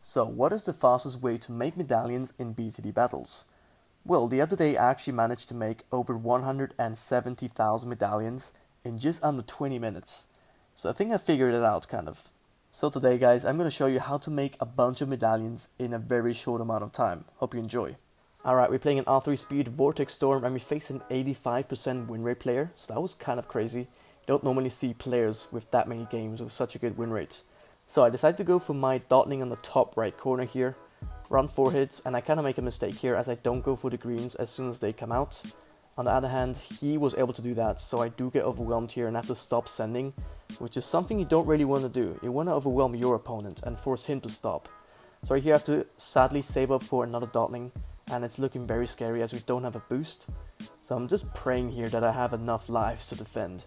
So, what is the fastest way to make medallions in BTD Battles? Well, the other day I actually managed to make over 170,000 medallions in just under 20 minutes. So I think I figured it out, kind of. So today, guys, I'm going to show you how to make a bunch of medallions in a very short amount of time. Hope you enjoy. Alright, we're playing an R3 speed Vortex Storm and we face an 85% win rate player, so that was kind of crazy. You don't normally see players with that many games with such a good win rate. So I decided to go for my dotling on the top right corner here, run 4 hits, and I kind of make a mistake here as I don't go for the greens as soon as they come out. On the other hand, he was able to do that, so I do get overwhelmed here and have to stop sending, which is something you don't really want to do. You want to overwhelm your opponent and force him to stop. So right here I have to sadly save up for another dotling, and it's looking very scary as we don't have a boost. So I'm just praying here that I have enough lives to defend.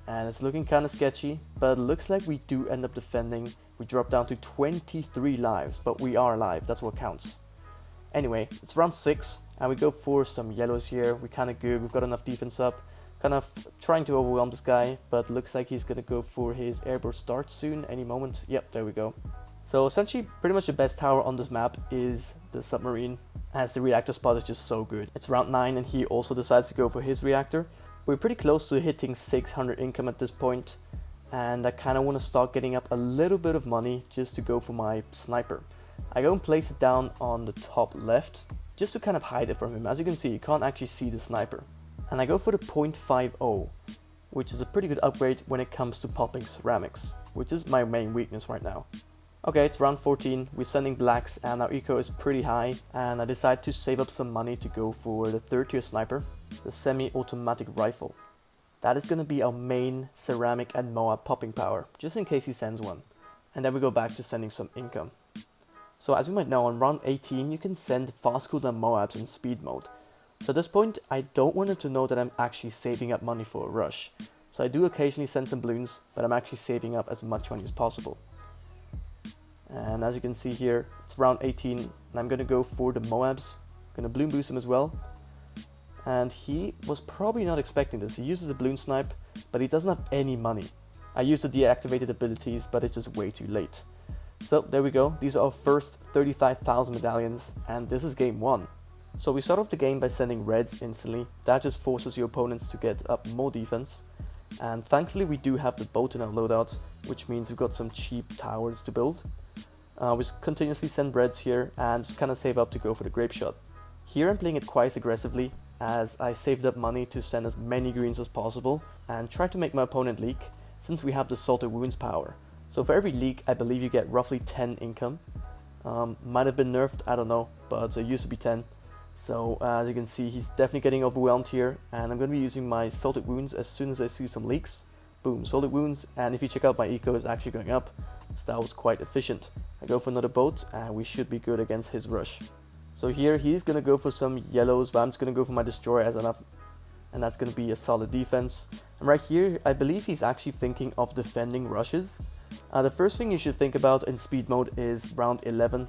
And it's looking kind of sketchy, but it looks like we do end up defending. We drop down to 23 lives, but we are alive, that's what counts. Anyway, it's round 6, and we go for some yellows here. We're kind of good, we've got enough defense up. Kind of trying to overwhelm this guy, but looks like he's going to go for his airburst start soon, any moment. Yep, there we go. So essentially, pretty much the best tower on this map is the submarine, as the reactor spot is just so good. It's round 9, and he also decides to go for his reactor. We're pretty close to hitting 600 income at this point, and I kind of want to start getting up a little bit of money just to go for my sniper. I go and place it down on the top left, just to kind of hide it from him. As you can see, you can't actually see the sniper. And I go for the .50, which is a pretty good upgrade when it comes to popping ceramics, which is my main weakness right now. Okay, it's round 14, we're sending blacks and our eco is pretty high, and I decide to save up some money to go for the 3rd tier sniper, the semi-automatic rifle. That is going to be our main ceramic and Moab popping power, just in case he sends one. And then we go back to sending some income. So as you might know, on round 18 you can send fast cooldown Moabs in speed mode. So at this point I don't want him to know that I'm actually saving up money for a rush. So I do occasionally send some balloons, but I'm actually saving up as much money as possible. And as you can see here, it's round 18 and I'm going to go for the Moabs. I'm going to balloon boost him as well. And he was probably not expecting this. He uses a balloon snipe, but he doesn't have any money. I used the deactivated abilities, but it's just way too late. So there we go, these are our first 35,000 medallions, and this is game 1. So we start off the game by sending reds instantly. That just forces your opponents to get up more defense. And thankfully we do have the boat in our loadout, which means we've got some cheap towers to build. We continuously send reds here and kind of save up to go for the grape shot. Here I'm playing it quite aggressively, as I saved up money to send as many greens as possible and try to make my opponent leak, since we have the salted wounds power. So for every leak I believe you get roughly 10 income. Might have been nerfed, I don't know, but it used to be 10. So as you can see, he's definitely getting overwhelmed here, and I'm going to be using my salted wounds as soon as I see some leaks. Boom, salted wounds, and if you check out, my eco is actually going up, so that was quite efficient. I go for another boat and we should be good against his rush. So here he's going to go for some yellows, but I'm just going to go for my destroyer as enough, and that's going to be a solid defense. And right here I believe he's actually thinking of defending rushes. The first thing you should think about in speed mode is round 11,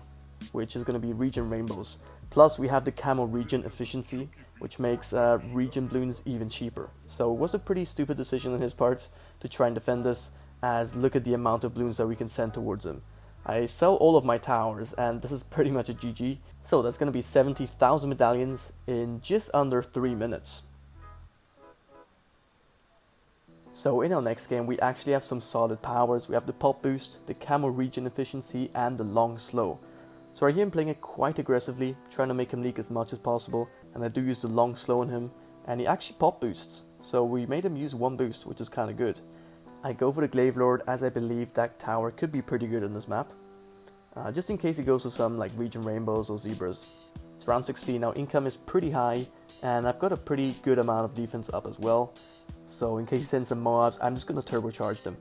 which is going to be region rainbows. Plus we have the camo region efficiency, which makes region balloons even cheaper. So it was a pretty stupid decision on his part to try and defend this, as look at the amount of balloons that we can send towards him. I sell all of my towers and this is pretty much a GG. So that's going to be 70,000 medallions in just under 3 minutes. So in our next game we actually have some solid powers. We have the pop boost, the camo region efficiency, and the long slow. So right here I'm playing it quite aggressively, trying to make him leak as much as possible, and I do use the long slow on him, and he actually pop boosts. So we made him use 1 boost, which is kind of good. I go for the Glaive Lord as I believe that tower could be pretty good on this map. Just in case he goes to some like region rainbows or zebras. It's round 16, now income is pretty high, and I've got a pretty good amount of defense up as well. So in case he sends some Moabs, I'm just going to turbocharge them.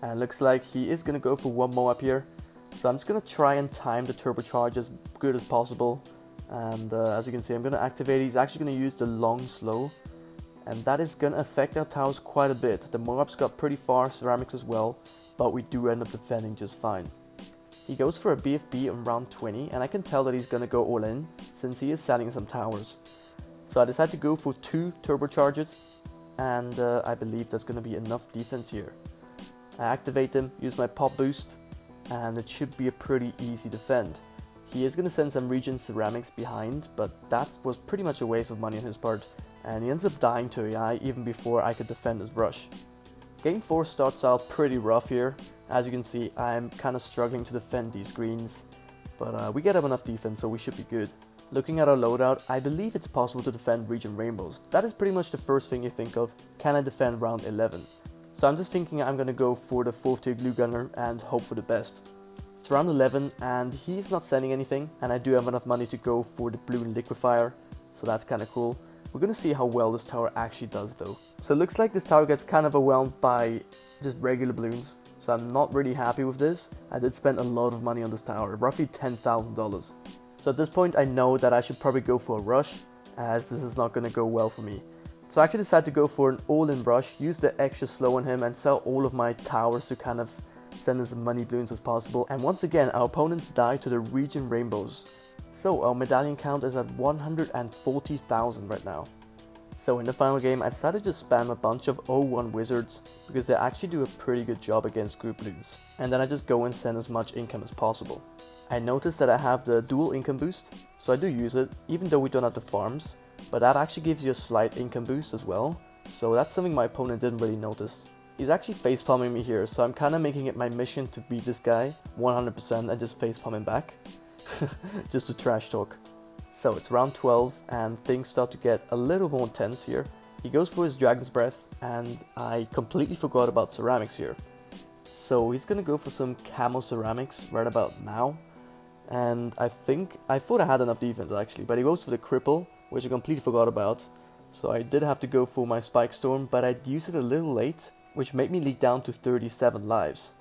And it looks like he is going to go for 1 Moab here. So I'm just going to try and time the turbocharge as good as possible. And as you can see, I'm going to activate it. He's actually going to use the long slow. And that is going to affect our towers quite a bit. The Moabs got pretty far, ceramics as well, but we do end up defending just fine. He goes for a BFB on round 20, and I can tell that he's going to go all in, since he is selling some towers. So I decided to go for 2 turbocharges, and I believe that's going to be enough defense here. I activate them, use my pop boost, and it should be a pretty easy defend. He is going to send some regen ceramics behind, but that was pretty much a waste of money on his part, and he ends up dying to AI even before I could defend his rush. Game 4 starts out pretty rough here. As you can see, I'm kind of struggling to defend these greens, but we get up enough defense, so we should be good. Looking at our loadout, I believe it's possible to defend regen rainbows. That is pretty much the first thing you think of. Can I defend round 11? So I'm just thinking I'm going to go for the 4th tier glue gunner and hope for the best. It's round 11 and he's not sending anything, and I do have enough money to go for the balloon liquefier, so that's kind of cool. We're going to see how well this tower actually does though. So it looks like this tower gets kind of overwhelmed by just regular balloons, so I'm not really happy with this. I did spend a lot of money on this tower, roughly $10,000. So at this point I know that I should probably go for a rush, as this is not going to go well for me. So I actually decided to go for an all-in rush, use the extra slow on him and sell all of my towers to kind of send as many balloons as possible. And once again our opponents die to the regen rainbows. So our medallion count is at 140,000 right now. So in the final game I decided to spam a bunch of 0-1 wizards because they actually do a pretty good job against group balloons. And then I just go and send as much income as possible. I noticed that I have the dual income boost, so I do use it, even though we don't have the farms, but that actually gives you a slight income boost as well, so that's something my opponent didn't really notice. He's actually facepalming me here, so I'm kind of making it my mission to beat this guy 100% and just facepalm him back, just to trash talk. So it's round 12 and things start to get a little more intense here. He goes for his Dragon's Breath and I completely forgot about ceramics here. So he's gonna go for some camo ceramics right about now. And I thought I had enough defense actually, but he goes for the cripple, which I completely forgot about. So I did have to go for my Spike Storm, but I'd used it a little late, which made me leak down to 37 lives.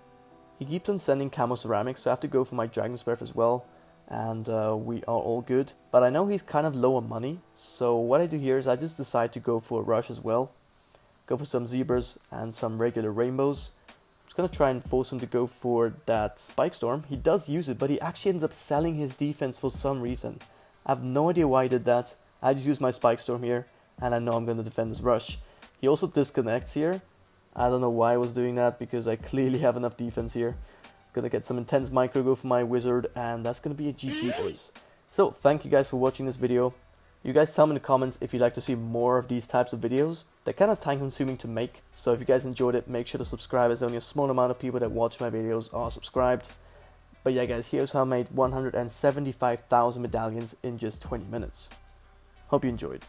He keeps on sending camo ceramics, so I have to go for my Dragon's Breath as well, and we are all good. But I know he's kind of low on money, so what I do here is I just decide to go for a rush as well. Go for some zebras and some regular rainbows. Gonna try and force him to go for that Spike Storm. He does use it, but he actually ends up selling his defense for some reason. I have no idea why he did that. I just used my Spike Storm here, and I know I'm gonna defend this rush. He also disconnects here. I don't know why I was doing that, because I clearly have enough defense here. Gonna get some intense micro, go for my wizard, and that's gonna be a GG, boys. So, thank you guys for watching this video. You guys tell me in the comments if you'd like to see more of these types of videos. They're kind of time consuming to make, so if you guys enjoyed it, make sure to subscribe, as only a small amount of people that watch my videos are subscribed. But yeah guys, here's how I made 175,000 medallions in just 20 minutes. Hope you enjoyed.